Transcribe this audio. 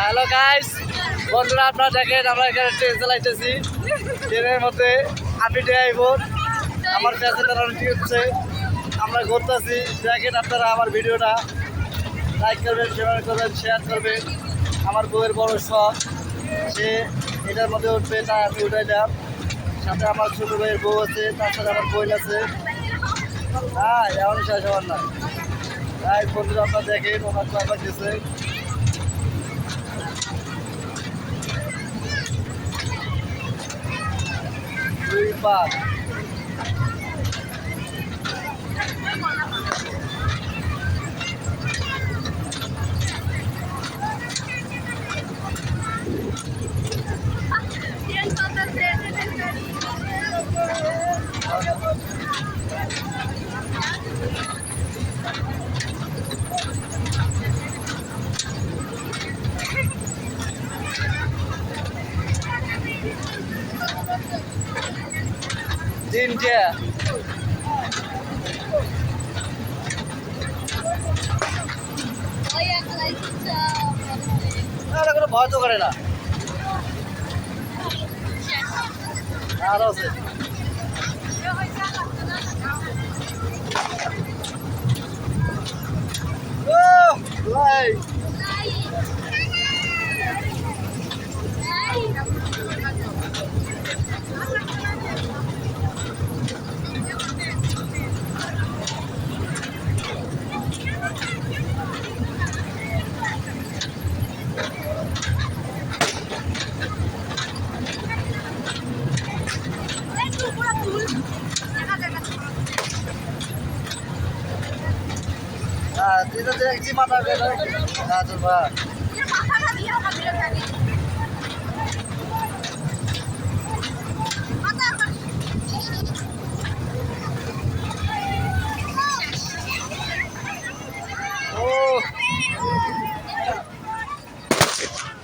Hello guys, বন্ধুরা আপনারা দেখেন আমরা এখানে ট্রেন চালাইতেছি। ট্রেনের মধ্যে আমি ড্রাইভার, আমার প্যাসেঞ্জার অনেক হচ্ছে, আমরা ঘুরতেছি। দেখেন আপনারা আমার ভিডিওটা লাইক করবেন, শেয়ার করবেন। আমার বউয়ের বড় শখ, সে এটার মধ্যে উঠবে, তা আমি উঠাইলাম। সাথে আমার ছোটো ভাইয়ের বউ আছে, তার সাথে আমার বোন আছে। হ্যাঁ, এমন শেষ হওয়ার না। তাই বন্ধুরা আপনারা দেখেন ওনার কয়বার গেছে। দুই পাঁচ তিনটে কোনো ভয় তো করে না। আর আছে ভাই, এটা দেখছি মাথা গেলে বা ও